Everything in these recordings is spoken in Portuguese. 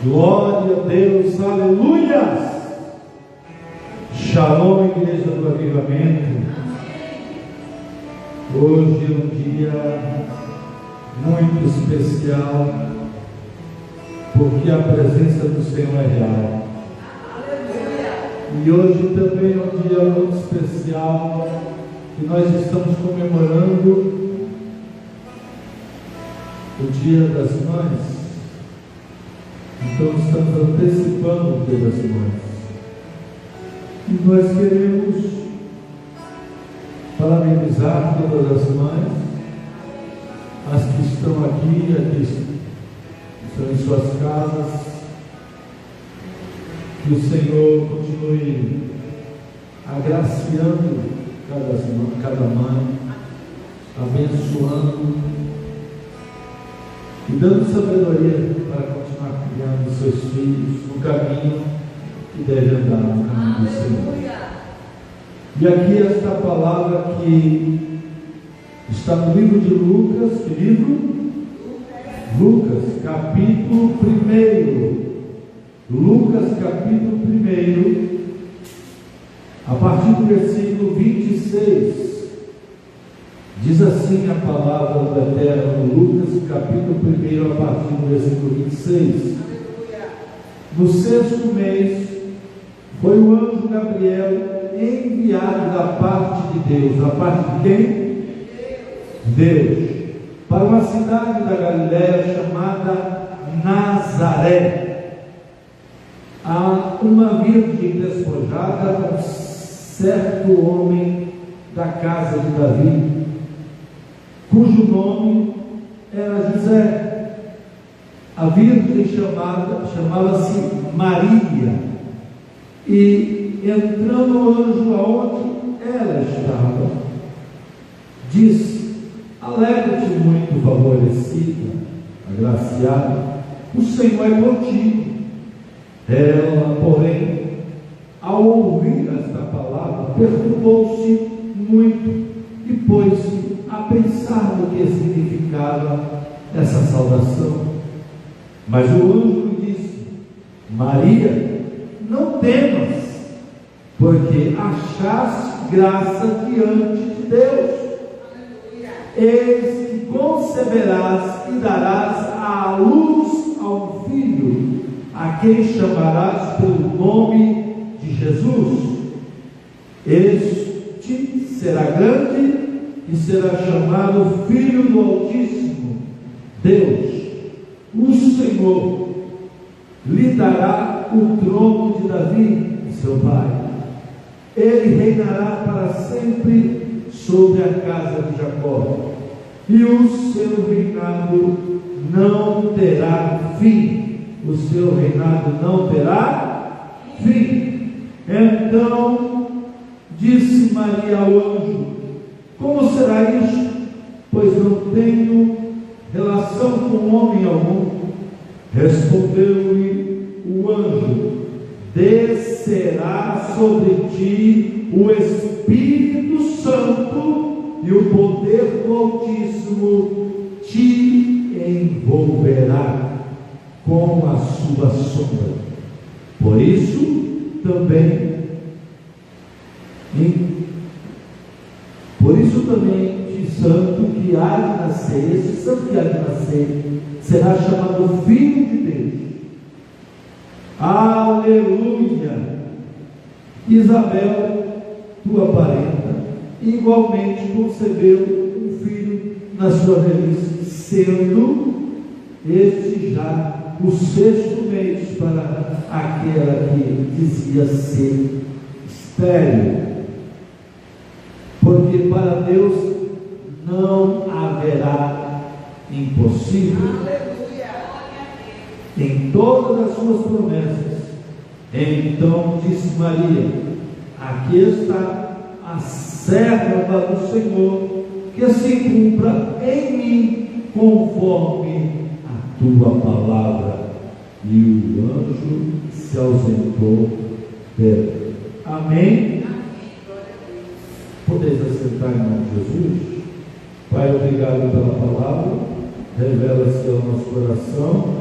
Glória a Deus, aleluia. Shalom, igreja do avivamento. Hoje é um dia muito especial, porque a presença do Senhor é real. E hoje também é um dia muito especial, que nós estamos comemorando o Dia das Mães. Então estamos antecipando o Dia das Mães. E nós queremos parabenizar todas as mães, as que estão aqui, as que estão em suas casas. Que o Senhor continue agraciando cada mãe, abençoando e dando sabedoria para continuar criando seus filhos no caminho que deve andar, no caminho do Senhor. E aqui esta palavra que está no livro de Lucas. Que livro? Lucas, capítulo 1. Lucas, capítulo 1, a partir do versículo 26. Diz assim a palavra do Eterno, Lucas, capítulo 1, a partir do versículo 26. No 6º mês, foi o anjo Gabriel enviado da parte de Deus. Da parte de quem? Deus. Para uma cidade da Galiléia chamada Nazaré, a uma virgem despojada, com certo homem da casa de Davi, cujo nome era José. A virgem chamava-se Maria. E entrando o anjo aonde ela estava, disse: alegra-te muito, favorecida, agraciada, o Senhor é contigo. Ela, porém, ao ouvir esta palavra, perturbou-se muito e pôs-se a pensar no que significava essa saudação. Mas o anjo lhe disse: Maria, não temas, porque achaste graça diante de Deus. Eis que conceberás e darás à luz a um filho, a quem chamarás pelo nome de Jesus. Este será grande e será chamado Filho do Altíssimo. Deus, o Senhor, lhe dará o trono de Davi, seu pai. Ele reinará para sempre sobre a casa de Jacó, e o seu reinado não terá fim. O seu reinado não terá fim. Então disse Maria ao anjo: como será isto? Pois não tenho relação com homem algum. Respondeu-lhe o anjo: descerá sobre ti o Espírito Santo, e o poder do Altíssimo te envolverá com a sua sombra. Por isso também de santo que há de nascer, esse santo que há de nascer, será chamado Filho de Deus. Aleluia. Isabel, tua parenta, igualmente concebeu um filho na sua velhice, sendo este já o 6º mês para aquela que dizia ser estéril, porque para Deus não haverá impossível. Em todas as suas promessas. Então disse Maria: aqui está a serva do Senhor, que se cumpra em mim conforme a tua palavra. E o anjo se ausentou dela. Amém? Podeis assentar em nome de Jesus. Pai, obrigado pela palavra. revela-se ao nosso coração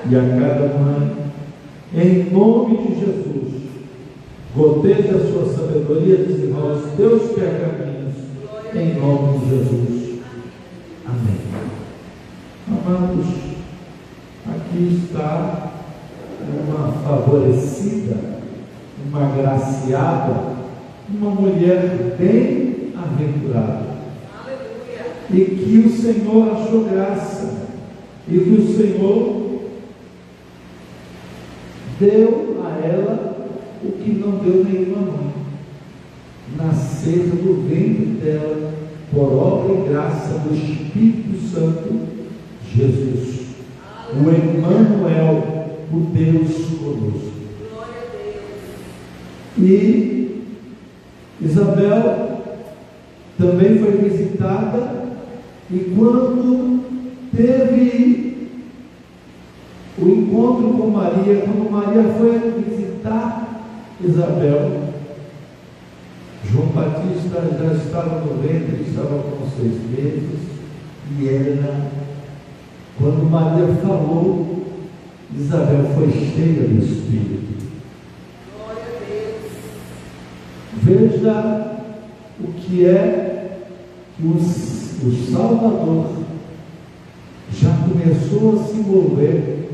e a cada mãe, em nome de Jesus. Goteja a sua sabedoria, desenrola os teus pergaminhos, em nome de Jesus. Amém. Amados, aqui está uma favorecida, uma agraciada, uma mulher bem aventurada, e que o Senhor achou graça, e que o Senhor deu a ela o que não deu nenhuma mãe: nascer do ventre dela, por obra e graça do Espírito Santo, Jesus, o Emmanuel, o Deus conosco. E Isabel também foi visitada, e quando teve o encontro com Maria, quando Maria foi visitar Isabel, João Batista já estava no ventre, estava com 6 meses, e ela, quando Maria falou, Isabel foi cheia do Espírito. Glória a Deus. Veja o que é que o Salvador já começou a se mover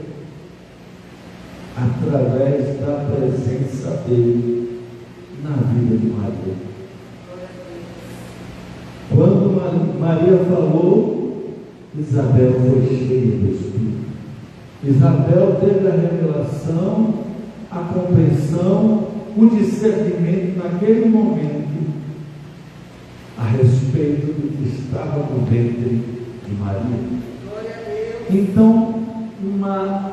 através da presença dele na vida de Maria. Quando Maria falou, Isabel foi cheia do Espírito. Isabel teve a revelação, a compreensão, o discernimento naquele momento a respeito do que estava no ventre de Maria. Então, uma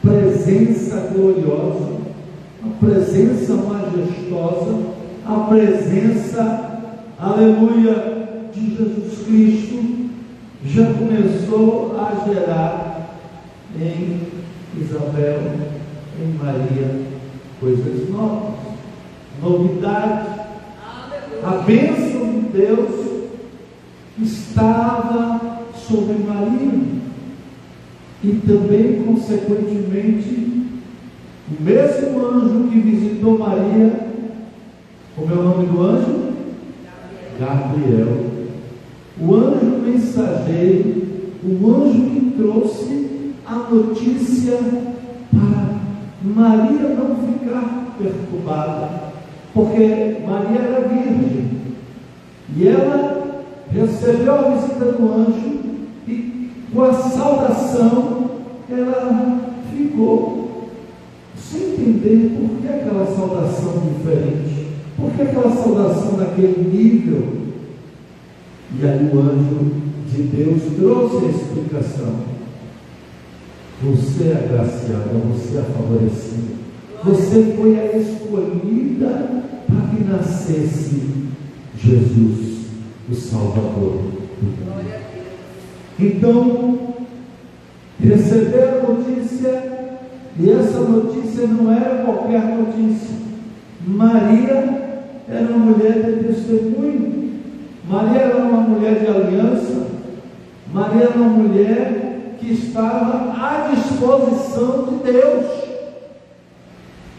presença gloriosa, a presença majestosa, a presença, aleluia, de Jesus Cristo já começou a gerar em Isabel, em Maria, coisas novas, novidades. A bênção de Deus estava sobre Maria, e também, consequentemente, o mesmo anjo que visitou Maria, como é o nome do anjo? Gabriel. O anjo mensageiro, o anjo que trouxe a notícia para Maria não ficar perturbada, porque Maria era virgem, e ela recebeu a visita do anjo, e com a saudação ela ficou sem entender por que aquela saudação diferente, por que aquela saudação naquele nível. E aí o anjo de Deus trouxe a explicação: você é agraciada, você é favorecida, você foi a escolhida para que nascesse Jesus, o Salvador. Então, receberam a notícia, e essa notícia não era qualquer notícia. Maria era uma mulher de testemunho, Maria era uma mulher de aliança, Maria era uma mulher que estava à disposição de Deus.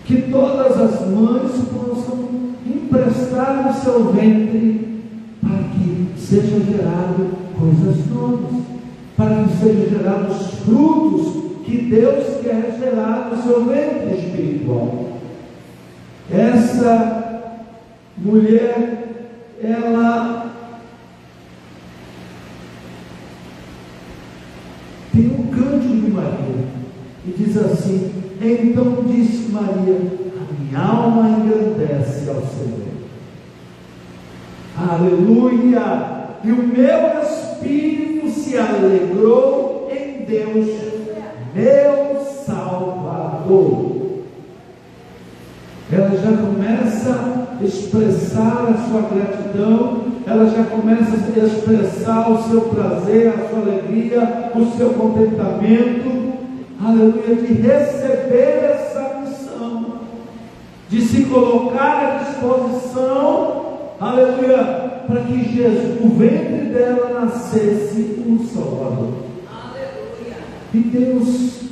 Que todas as mães possam emprestar o seu ventre para que seja gerado coisas novas, para que sejam gerados frutos que Deus quer gerar no seu ventre espiritual. Essa mulher, ela tem um cântico de Maria, e diz assim: então disse Maria, a minha alma engrandece ao Senhor. Aleluia! E o meu espírito se alegrou em Deus, meu Salvador. Ela já começa a expressar a sua gratidão, ela já começa a expressar o seu prazer, a sua alegria, o seu contentamento, aleluia, de receber essa missão, de se colocar à disposição, aleluia, para que Jesus, o ventre dela, nascesse um Salvador. Aleluia. E Deus,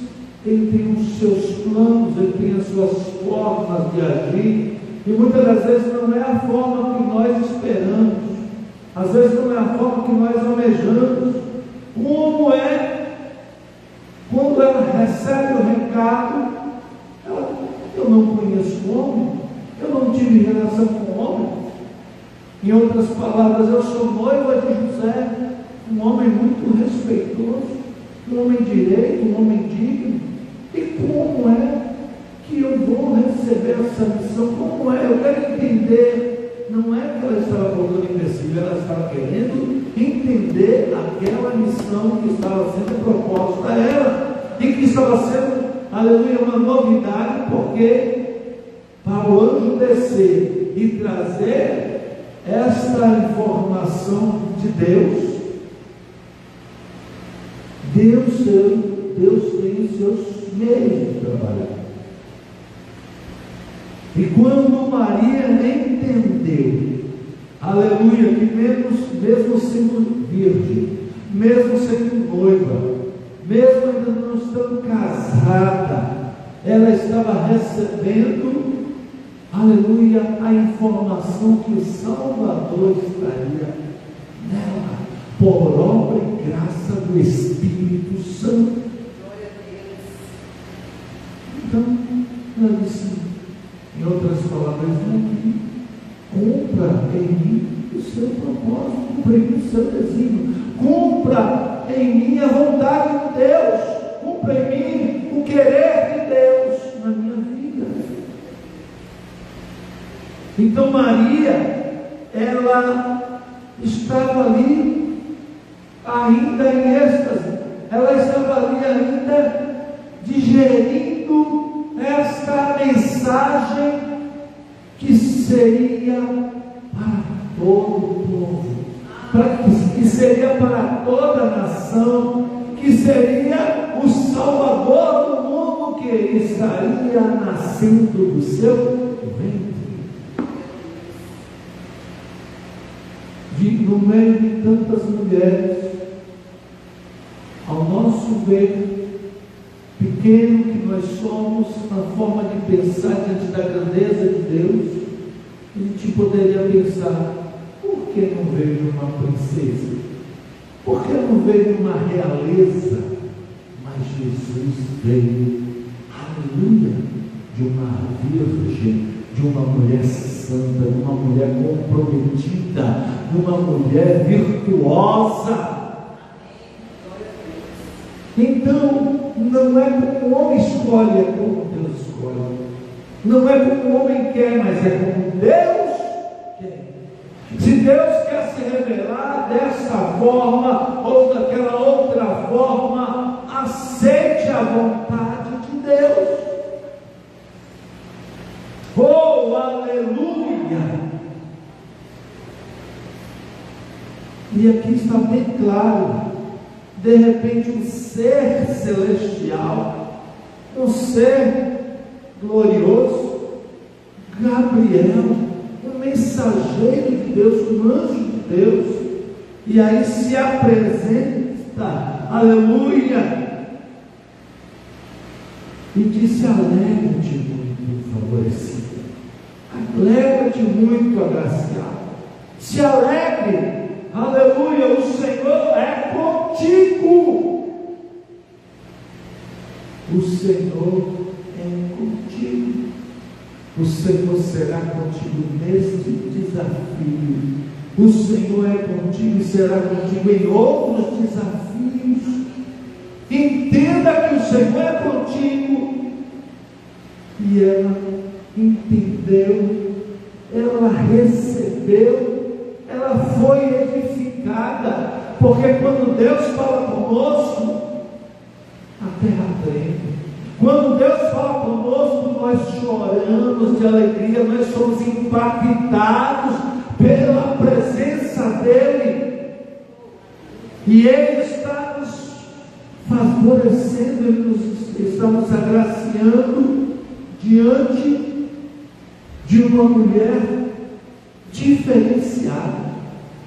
Ele tem os seus planos, Ele tem as suas formas de agir, e muitas das vezes não é a forma que nós esperamos, às vezes não é a forma que nós almejamos. Como é quando ela recebe o recado, eu não conheço o homem, eu não tive relação com o homem. Em outras palavras, eu sou noiva de José, um homem muito respeitoso, um homem direito, um homem digno. E como é que eu vou receber essa missão? Como é? Eu quero entender. Não é que ela estava voltando imbecil, ela estava querendo entender aquela missão que estava sendo proposta a ela, e que estava sendo, aleluia, uma novidade, porque para o anjo descer e trazer esta informação de Deus, Deus tem os seus meios de trabalhar. E quando Maria entendeu, aleluia, que mesmo sendo virgem, mesmo sendo noiva, mesmo ainda não estando casada, ela estava recebendo, aleluia, a informação que o Salvador estaria nela, por obra e graça do Espírito Santo. Então, ela disse, em outras palavras, cumpra em mim o seu propósito, cumpra em mim o seu desígnio, cumpra em mim a vontade de Deus, cumpra em mim o querer de Deus na minha vida. Então Maria, ela estava ali ainda em êxtase, ela estava ali ainda digerindo esta mensagem que seria para todo o povo, que seria para toda a nação, que seria o Salvador do mundo, que estaria nascendo do seu ventre. No meio de tantas mulheres, ao nosso ver, pequeno que nós somos, na forma de pensar diante da grandeza de Deus, a gente poderia pensar, por que não veio uma princesa? Por que não veio uma realeza? Mas Jesus veio, aleluia, de uma virgem, de uma mulher santa, de uma mulher comprometida, de uma mulher virtuosa. Então, não é como o homem escolhe, é como Deus escolhe. Não é como o homem quer, mas é como Deus quer. Se Deus quer se revelar dessa forma ou daquela outra forma, aceite a vontade de Deus. Oh, aleluia! E aqui está bem claro. De repente, um ser celestial, um ser glorioso, Gabriel, um mensageiro de Deus, um anjo de Deus, e aí se apresenta, aleluia, e disse: alegra-te muito, favorecido, alegra-te muito, agraciado, se alegre. Aleluia, o Senhor é contigo. O Senhor é contigo. O Senhor será contigo neste desafio. O Senhor é contigo e será contigo em outros desafios. Entenda que o Senhor é contigo. E ela entendeu, ela recebeu, ela foi edificada, porque quando Deus fala conosco, a terra treme. Quando Deus fala conosco, nós choramos de alegria, nós somos impactados pela presença dEle, e Ele está nos favorecendo, Ele nos está nos agraciando diante de uma mulher diferenciada.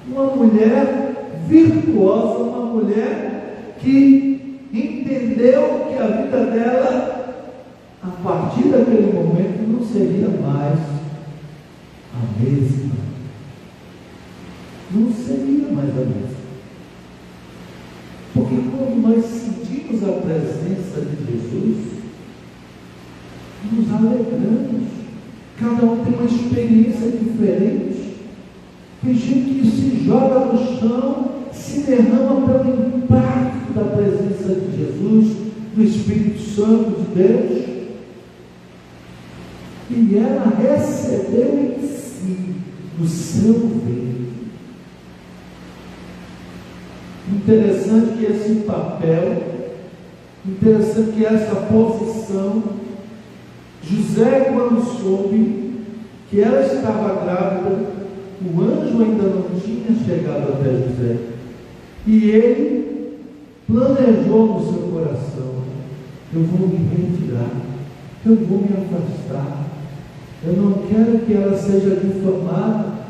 uma mulher virtuosa, uma mulher que entendeu que a vida dela, a partir daquele momento, não seria mais a mesma. Não seria mais a mesma. Porque quando nós sentimos a presença de Jesus, nos alegramos. Cada um tem uma experiência diferente. Tem gente que se joga no chão, se derrama pelo impacto da presença de Jesus, do Espírito Santo de Deus. E ela recebeu em si, no seu ventre. Interessante que esse papel, interessante que essa posição, José, quando soube que ela estava grávida, o anjo ainda não tinha chegado até José, e ele planejou no seu coração: eu vou me retirar, eu vou me afastar, eu não quero que ela seja difamada,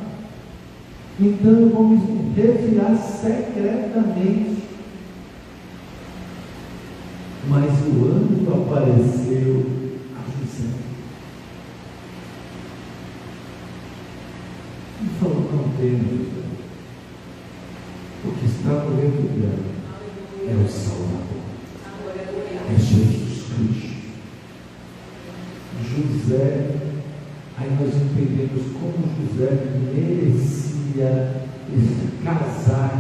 então eu vou me retirar secretamente. Mas o anjo apareceu a José e falou: não temas, José, o que está no ventre dela é o Salvador, é Jesus Cristo. José, aí nós entendemos como José merecia casar,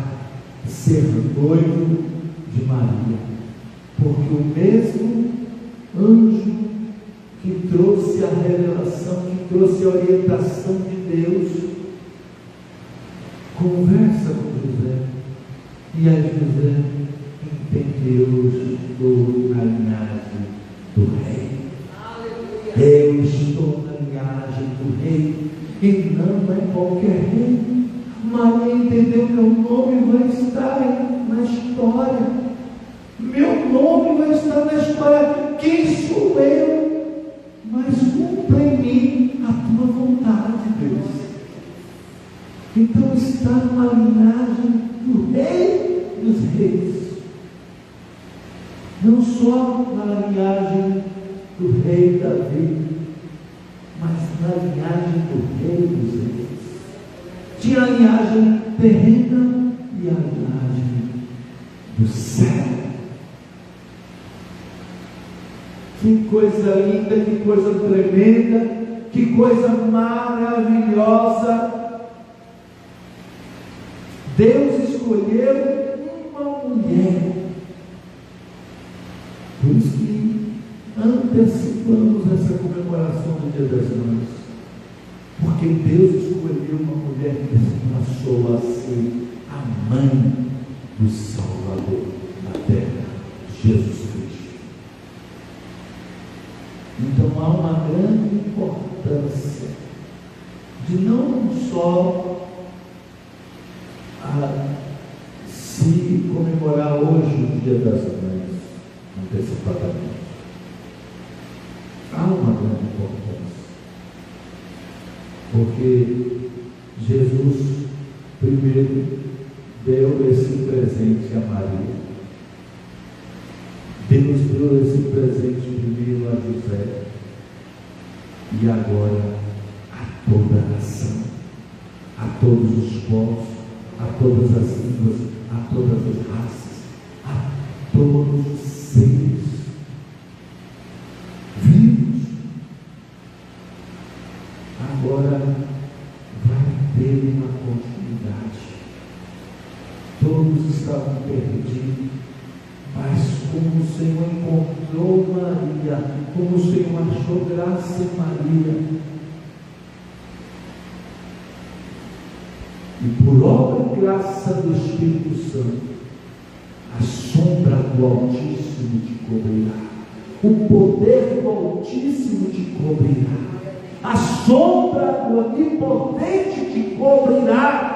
ser noivo de Maria, porque o mesmo anjo que trouxe a revelação, que trouxe a orientação de Deus, conversa com José, e aí José entendeu: eu estou na linhagem do rei. Eu estou na linhagem do rei, e não é qualquer rei. Maria entendeu: meu nome vai estar na história, meu nome vai estar na história. Quem sou eu? Mas cumpra em mim a tua vontade, Deus. Então está numa linhagem do rei dos reis, não só na linhagem do rei Davi, mas na linhagem do rei dos reis. Tinha a linhagem terrena e a linhagem do céu. Que coisa linda, que coisa tremenda, que coisa maravilhosa. Deus escolheu uma mulher. Por isso que antecipamos essa comemoração do Dia das Mães, porque Deus escolheu uma mulher que passou a ser a mãe do Salvador na terra, Jesus Cristo. Então há uma grande importância de não só se comemorar hoje o Dia das Mães antecipadamente. Há uma grande importância, porque Jesus primeiro deu esse presente a Maria. Deus deu esse presente primeiro a José, e agora a toda a nação, a todos os povos, a todas as línguas, a todas as raças, a todos os seres vivos. Agora vai ter uma continuidade. Todos estavam perdidos, mas como o Senhor encontrou Maria, como o Senhor achou graça em Maria, e por obra e graça do Espírito Santo, a sombra do Altíssimo te cobrirá, o poder do Altíssimo te cobrirá, a sombra do Onipotente te cobrirá.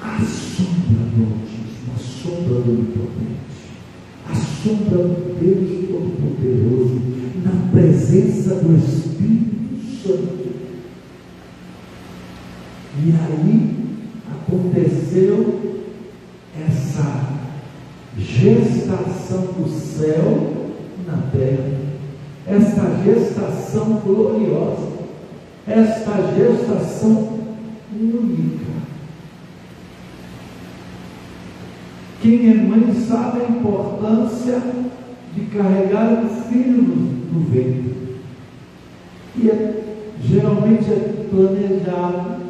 A sombra do Altíssimo, a sombra do Onipotente, a sombra do Deus Todo-Poderoso, na presença presença do Espírito Santo. E aí aconteceu essa gestação do céu na terra, esta gestação gloriosa, esta gestação única. Quem é mãe sabe a importância de carregar um filho no ventre. E geralmente é planejado.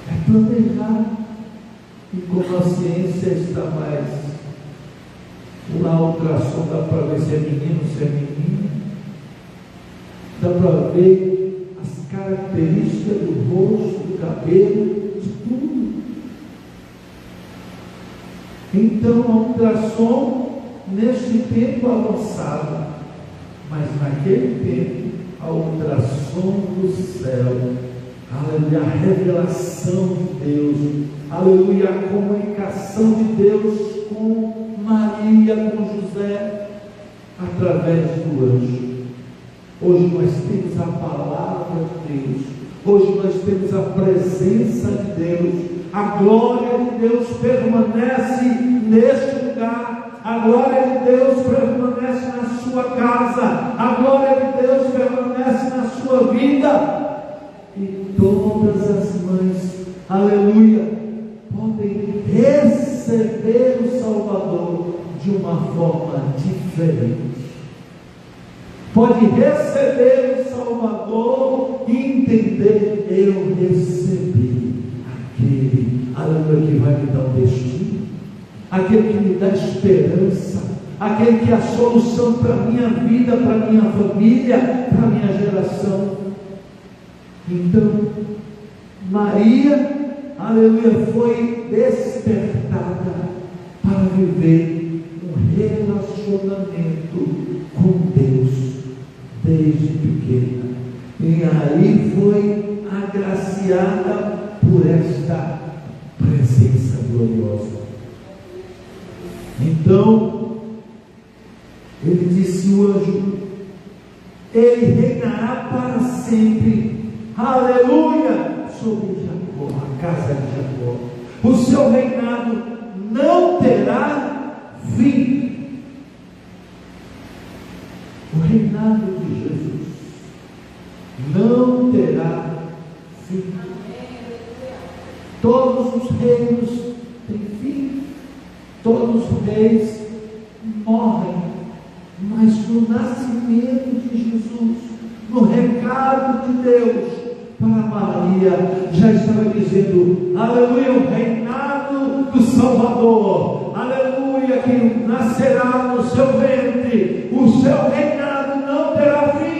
É planejado. E como a ciência está mais, lá a ultrassom dá para ver se é menino, se é menina, dá para ver as características do rosto, do cabelo, de tudo. Então a ultrassom, neste tempo avançado, mas naquele tempo, a ultrassom do céu, aleluia, a revelação de Deus, aleluia, a comunicação de Deus com Maria, com José, através do anjo. Hoje nós temos a palavra de Deus, hoje nós temos a presença de Deus, a glória de Deus permanece neste lugar, a glória de Deus permanece na sua casa, a glória de Deus permanece na sua vida. E todas as mães, aleluia, podem receber o Salvador de uma forma diferente. Pode receber o Salvador e entender: eu recebi aquele, aleluia, que vai me dar um destino, aquele que me dá esperança, aquele que é a solução para a minha vida, para a minha família, para a minha geração. Então, Maria, aleluia, foi despertada para viver um relacionamento com Deus desde pequena. E aí foi agraciada por esta presença gloriosa. Então, ele disse, o anjo, ele reinará para sempre, aleluia, sobre Jacó, a casa de Jacó. O seu reinado não terá fim. O reinado de Jesus não terá fim. Todos os reinos têm fim, todos os reis morrem, mas no nascimento de Jesus, no recado de Deus para Maria, já estava dizendo, aleluia, o reinado do Salvador, aleluia, que nascerá no seu ventre, o seu reinado não terá fim.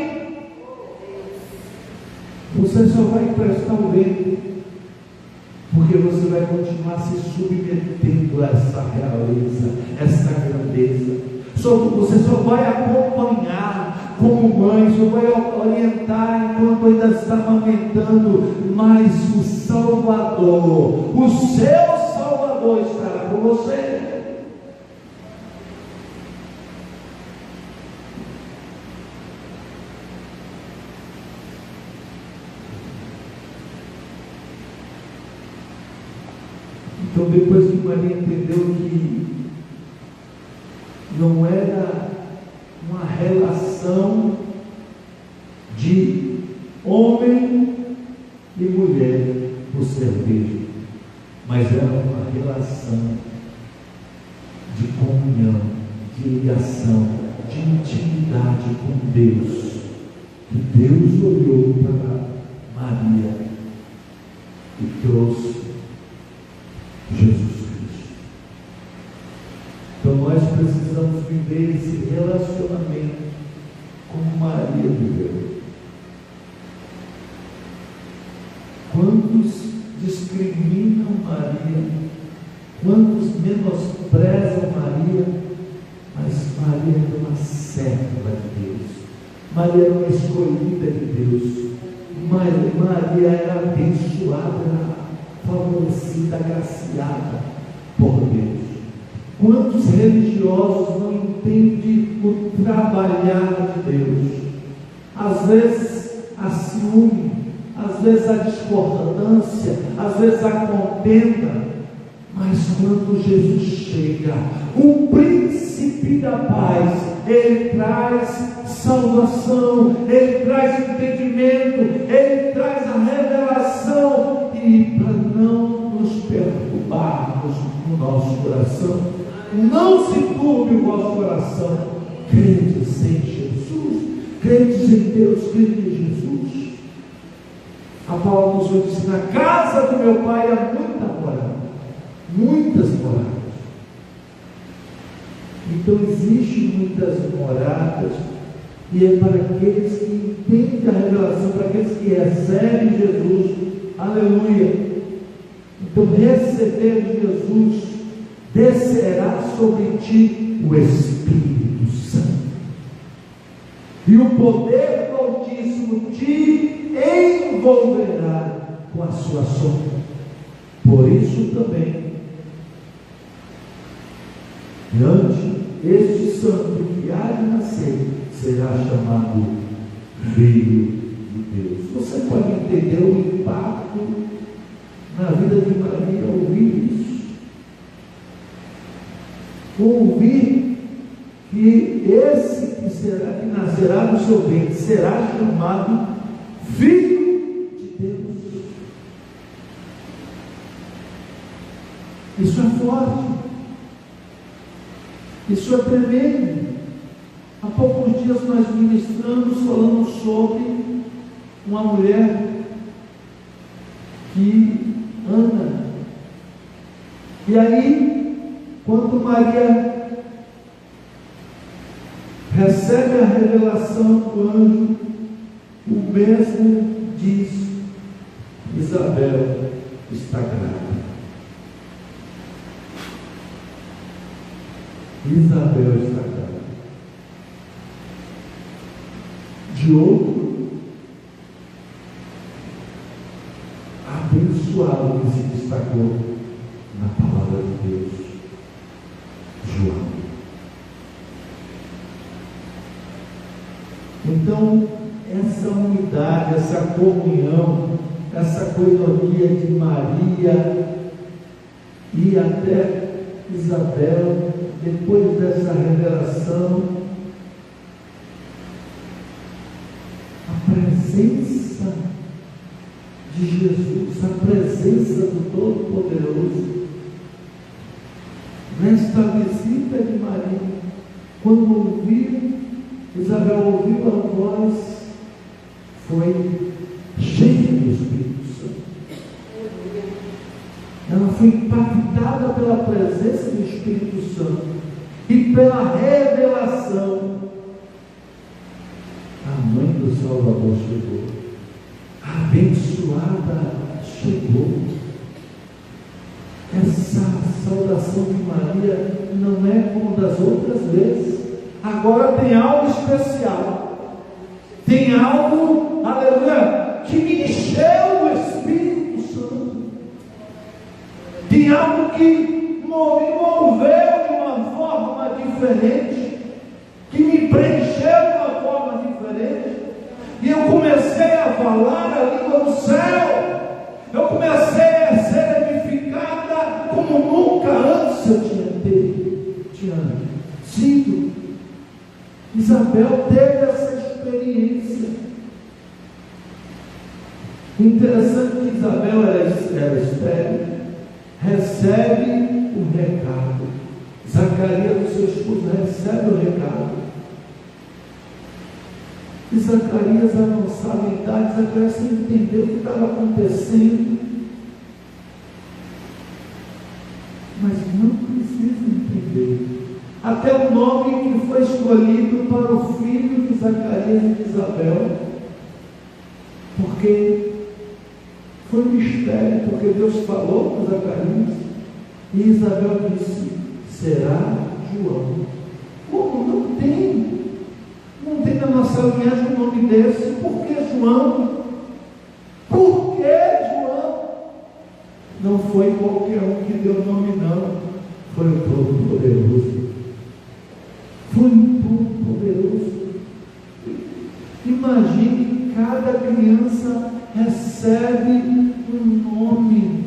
Você só vai emprestar o ventre, porque você vai continuar se submetendo a essa realeza, essa grandeza. Você só vai acompanhar como mãe, só vai orientar enquanto ainda está amamentando, mas o Salvador, o seu Salvador estará com você. Então, depois que Maria entendeu que não era uma relação de homem e mulher por ser virgem, mas era uma relação de comunhão, de ligação, de intimidade com Deus, que Deus olhou para Maria e trouxe Jesus Cristo. Então nós precisamos viver esse relacionamento como Maria viveu. Quantos discriminam Maria, quantos menosprezam Maria, mas Maria era uma serva de Deus, Maria era uma escolhida de Deus, Maria era abençoada, era favorecida, agraciada por Deus. Quantos religiosos não entendem o trabalhar de Deus? às vezes há ciúme, às vezes há discordância, às vezes há contenda. Mas quando Jesus chega, o príncipe da paz, ele traz salvação, ele traz entendimento, ele traz a revelação, e para não nos perturbarmos no nosso coração, não se turbe o vosso coração, credes em Jesus, credes em Deus, credes em Jesus. A palavra do Senhor disse: na casa do meu pai há muita morada, muitas moradas. Então existem muitas moradas, e é para aqueles que entendem a revelação, para aqueles que recebem Jesus. Aleluia. Então, receber Jesus, descerá sobre ti o Espírito Santo, e o poder do Altíssimo te envolverá com a sua sombra. Por isso também, diante este santo que há de nascer, será chamado Filho de Deus. Você pode entender o impacto na vida de Maria ouvir isso? Ouvir que esse que nascerá no seu ventre será chamado Filho de Deus. Isso é forte, isso é tremendo. Há poucos dias nós ministramos falando sobre uma mulher que Ana. E aí, quando Maria recebe a revelação do anjo, o mesmo diz: Isabel está grávida. Isabel está grávida de outro abençoado que se destacou na palavra de Deus, João. Então, essa unidade, essa comunhão, essa coinonia de Maria e até Isabel, depois dessa revelação, a presença de Jesus, a presença do Todo-Poderoso, nesta visita de Maria, quando Isabel ouviu a voz, foi cheia do Espírito Santo. Ela foi impactada pela presença do Espírito Santo e pela revelação. A mãe do Salvador chegou, a abençoada chegou. Essa saudação de Maria não é como das outras vezes. Agora tem algo especial, tem algo, aleluia, que me encheu do Espírito Santo, tem algo que me moveu de uma forma diferente, que me preencheu de uma forma diferente, e eu comecei a falar a língua do céu, eu comecei a ser edificada como nunca antes eu tinha sido. Isabel teve essa experiência. Interessante que Isabel era estéril, recebe o recado. Zacarias, o seu esposo, recebe o recado. E Zacarias, avançado em idade, Zacarias sem entender o que estava acontecendo. Mas não precisa entender. Até o nome que foi escolhido para o filho de Zacarias e de Isabel, porque foi um mistério, porque Deus falou com Zacarias e Isabel disse: será João. Como? Não tem na nossa linhagem um nome desse. Por que João? Por que João? Não foi qualquer um que deu o nome, não, foi o Todo-Poderoso. Foi o Todo-Poderoso. Imagina criança recebe um nome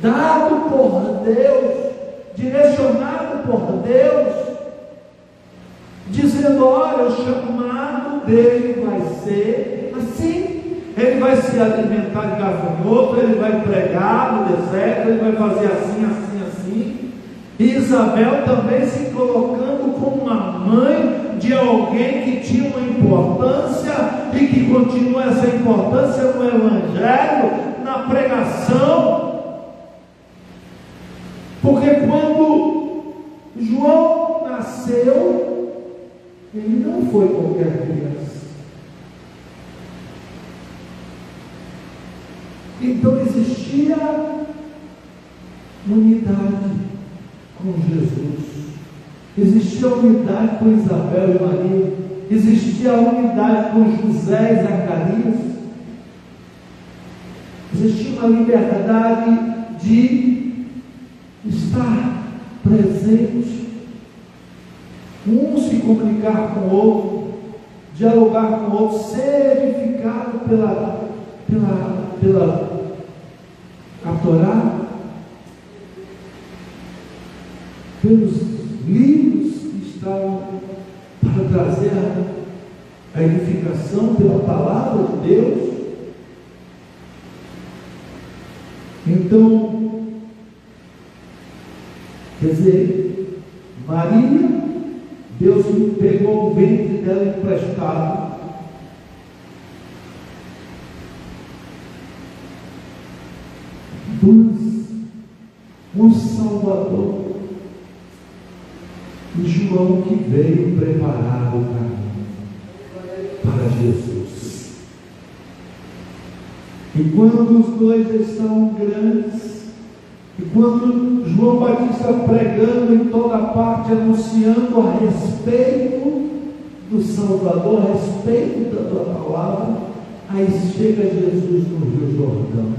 dado por Deus, direcionado por Deus, dizendo: olha, o chamado dele vai ser assim. Ele vai se alimentar de gafanhoto, ele vai pregar no deserto, ele vai fazer assim, assim, assim. E Isabel também se colocando como uma mãe de alguém que tinha uma importância e que continua essa importância no Evangelho, na pregação. Porque quando João nasceu, ele não foi qualquer criança. Então existia unidade com Jesus, existia unidade com Isabel e Maria, existia unidade com José e Zacarias, existia uma liberdade de estar presente, um se comunicar com o outro, dialogar com o outro, ser edificado pela a Torá, pelos livros que estavam para trazer a edificação pela palavra de Deus. Então, quer dizer, Maria, Deus pegou o ventre dela emprestado, um Salvador, e João que veio preparar o caminho para Jesus. E quando os dois estavam grandes, e quando João Batista pregando em toda parte, anunciando a respeito do Salvador, a respeito da tua palavra, aí chega Jesus no Rio Jordão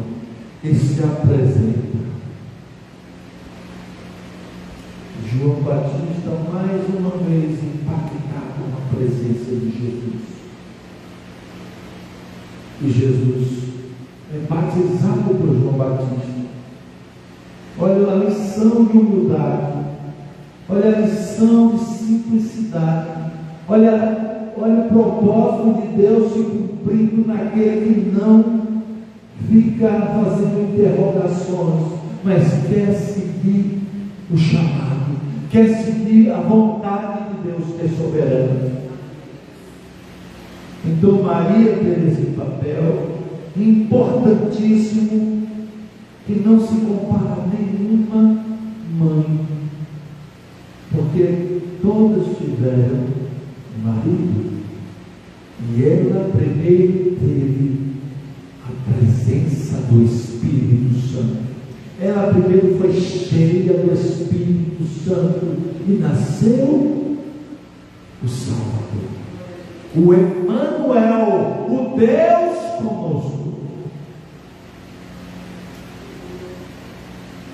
e se apresenta. João Batista mais uma vez impactado com a presença de Jesus. E Jesus é batizado por João Batista. Olha a lição de humildade, olha a lição de simplicidade, olha o propósito de Deus se cumprindo naquele que não fica fazendo interrogações, mas quer seguir o chamado, quer seguir a vontade de Deus, que é soberana. Então Maria teve esse papel importantíssimo, que não se compara a nenhuma mãe, porque todas tiveram marido, e ela primeiro teve a presença do Espírito Santo. Ela primeiro foi cheia do Espírito Santo e nasceu o Salvador, o Emmanuel, o Deus conosco.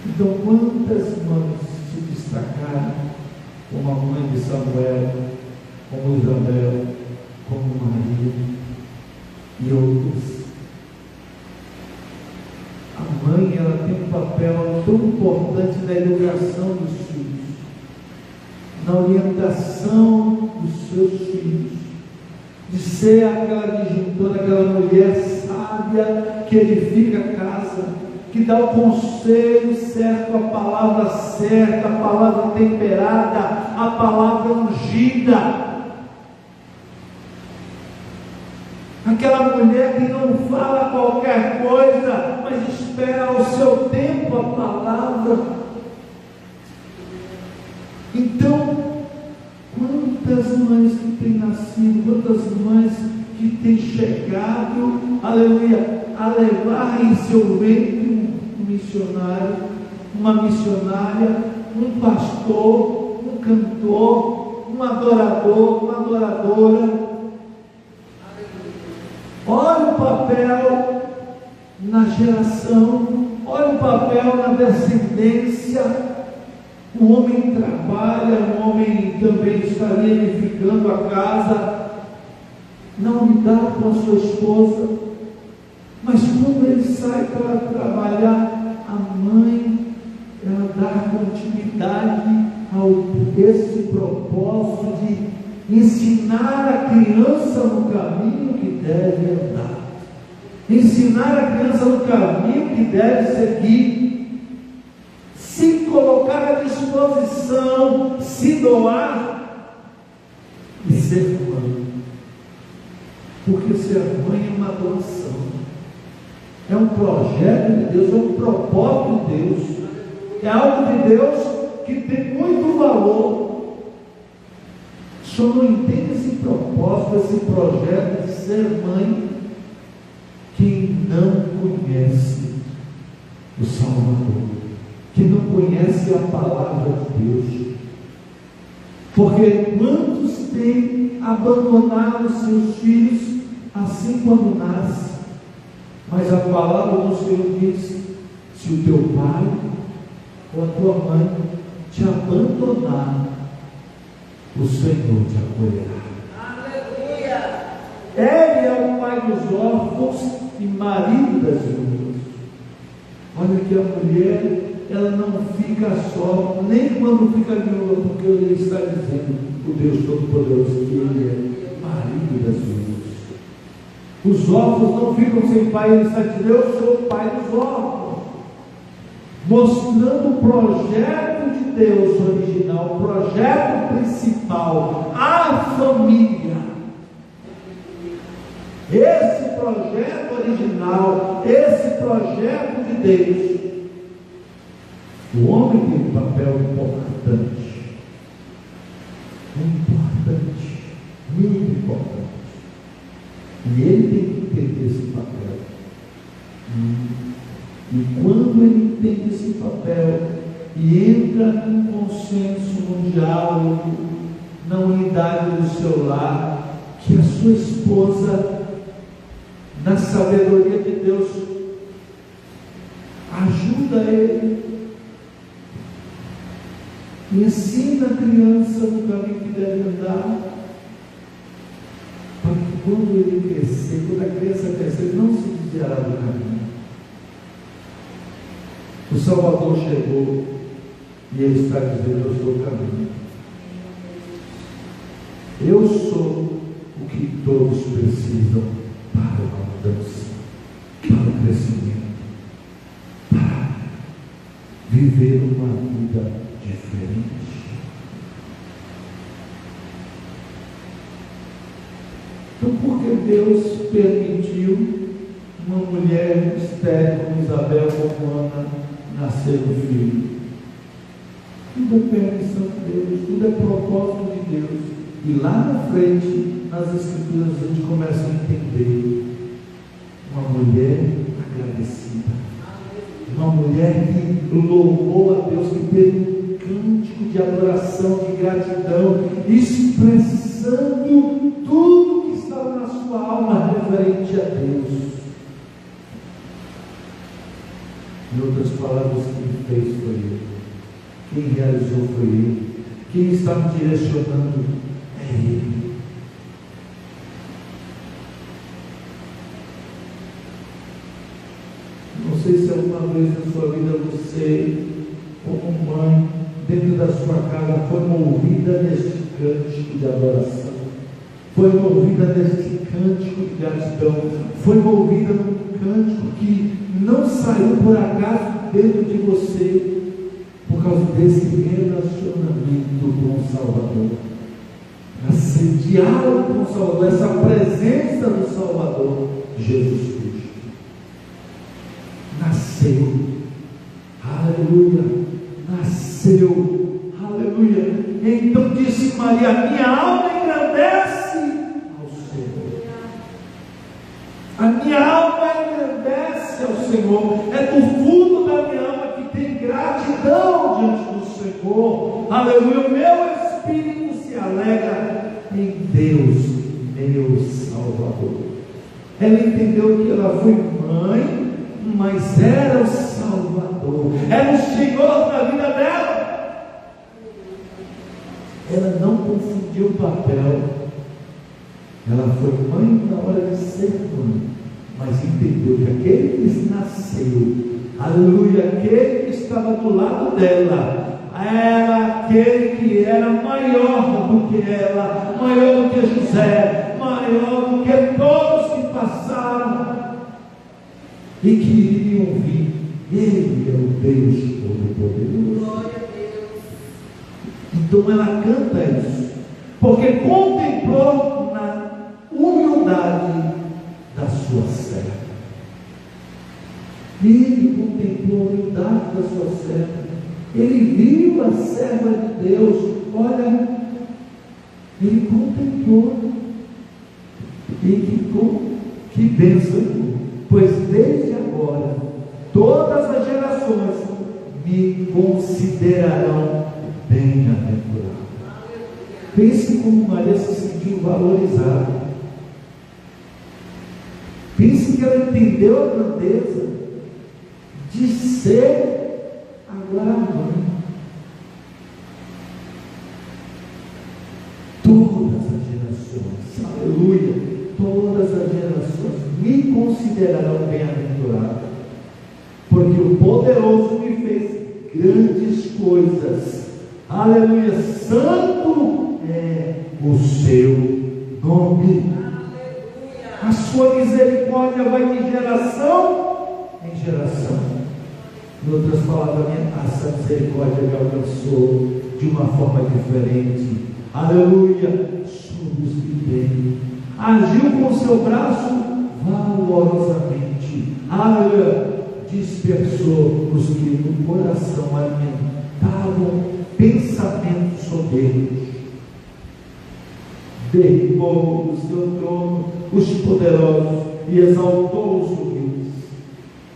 Então, quantas mães se destacaram como a mãe de Samuel, como Isabel, como Maria e outras. A mãe, ela tem um papel tão importante na educação dos filhos, na orientação dos seus filhos, de ser aquela disjuntora, aquela mulher sábia que edifica a casa, que dá o conselho certo, a palavra certa, a palavra temperada, a palavra ungida. Aquela mulher que não fala qualquer coisa, mas espera ao seu tempo a palavra. Então, quantas mães que têm nascido, quantas mães que têm chegado, aleluia, a levar em seu ventre um missionário, uma missionária, um pastor, um cantor, um adorador, uma adoradora. Olha o papel na geração, olha o papel na descendência. O homem trabalha, o homem também está edificando a casa, na unidade com a sua esposa, mas quando ele sai para trabalhar, a mãe, ela dá continuidade a esse propósito de ensinar a criança no caminho que deve andar, ensinar a criança no caminho que deve seguir, se colocar à disposição, se doar e ser mãe. Porque ser mãe é uma doação, é um projeto de Deus, é um propósito de Deus, é algo de Deus que tem muito valor. Só não entende esse propósito, esse projeto de ser mãe, quem não conhece o Salvador, que não conhece a palavra de Deus. Porque quantos têm abandonado seus filhos assim quando nascem? Mas a palavra do Senhor diz: se o teu pai ou a tua mãe te abandonar, o Senhor te acolherá. Aleluia! Ele é o pai dos órfãos e marido das viúvas. Olha que a mulher, ela não fica só, nem quando fica viúva, porque ele está dizendo, o Deus Todo-Poderoso, que ele é marido das viúvas. Os órfãos não ficam sem pai, ele está dizendo, eu sou o pai dos órfãos, mostrando o projeto de Deus original, o projeto principal, a família. Esse projeto original, esse projeto de Deus, o homem tem um papel importante, muito importante, e ele tem que entender esse papel. E quando ele entende esse papel e entra num consenso, num diálogo, na unidade do seu lar, que a sua esposa, na sabedoria de Deus, ajuda ele, ensina a criança no caminho que deve andar, para que quando ele crescer, quando a criança crescer, ele não se desviará do caminho. O Salvador chegou e ele está dizendo, eu sou o caminho. Eu sou o que todos precisam para a mudança, para o crescimento, para viver uma vida diferente. Então, por que Deus permitiu uma mulher estéril como Isabel, como Ana, nascer um filho? Tudo é permissão de Deus, tudo é propósito de Deus. E lá na frente, nas Escrituras, a gente começa a entender uma mulher agradecida, uma mulher que louvou a Deus, que teve um cântico de adoração, de gratidão, expressando tudo que estava na sua alma referente a Deus. Em outras palavras, quem fez foi Ele, quem realizou foi Ele, quem está me direcionando é Ele. Não sei se alguma vez na sua vida você, como mãe, dentro da sua casa, foi movida neste cântico de adoração, foi movida neste cântico de gratidão, foi movida num cântico que não saiu por acaso dentro de você, por causa desse relacionamento com o Salvador, esse diálogo com o Salvador, essa presença do Salvador, Jesus Cristo. Nasceu, aleluia, nasceu, aleluia. Então disse Maria, minha alma engrandece ao Senhor, a minha alma engrandece ao Senhor, é do fundo da minha alma que tem gratidão diante do Senhor, aleluia. O meu espírito se alegra em Deus, meu Salvador. Ela entendeu que ela foi mãe, mas era o Salvador, era o Senhor da vida dela. Ela não confundiu o papel, Ela foi mãe na hora de ser mãe, mas entendeu que aquele que nasceu, aleluia, aquele que estava do lado dela, era aquele que era maior do que ela, maior do que José, maior do que todos que passaram e que iriam vir. Ele é o Deus Todo-Poderoso. Glória a Deus. Então ela canta isso, porque contemplou na humildade da sua serva. Ele contemplou a humildade da sua serva. Ele viu a serva de Deus. Olha, ele contemplou. E que bênção! Pois desde agora todas as gerações me considerarão bem-aventurado. Pense como Maria se sentiu valorizada. Pense que ela entendeu a grandeza de ser agora a mãe. Todas as gerações, aleluia, todas as gerações me considerarão bem-aventurado, porque o poderoso me fez grandes coisas. Aleluia, santo é o seu nome. Aleluia. A sua misericórdia vai de geração em geração. Em outras palavras, essa misericórdia me alcançou de uma forma diferente. Aleluia, sobre os que têm. Agiu com o seu braço valorosamente. Aleluia, dispersou os que no coração alimentavam pensamentos soberbos. Derribou do seu trono os poderosos e exaltou os humildes.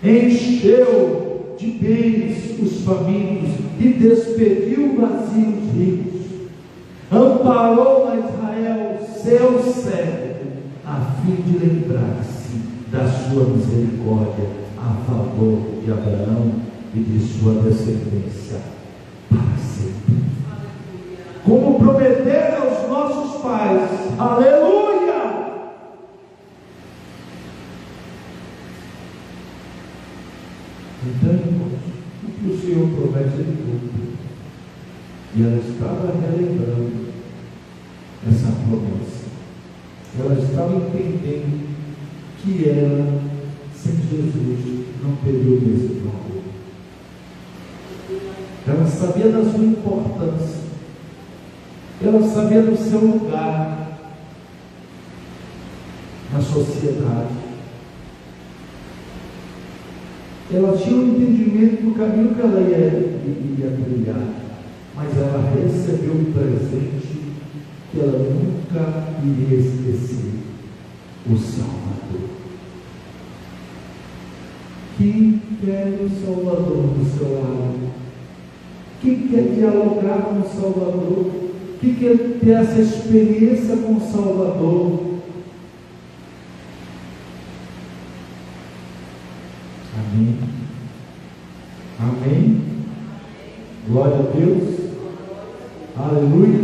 Encheu de bens os famintos e despediu vazios os ricos. Amparou a Israel, seu servo, a fim de lembrar-se da sua misericórdia a favor de Abraão e de sua descendência para sempre. Como prometeram aos nossos pais. Aleluia! Então, irmãos, o que o Senhor promete, Ele cumpre. E ela estava relembrando essa promessa. Ela estava entendendo que ela, sem Jesus, não teria o mesmo valor. Ela sabia da sua importância. Ela sabia do seu lugar na sociedade. Ela tinha um entendimento do caminho que ela ia trilhar, mas ela recebeu um presente que ela nunca iria esquecer: o Salvador. Quem quer o Salvador do seu lado? Quem quer dialogar com o Salvador? Quem quer ter essa experiência com o Salvador? Amém. Amém. Glória a Deus. Aleluia.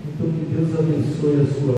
Então que Deus abençoe a sua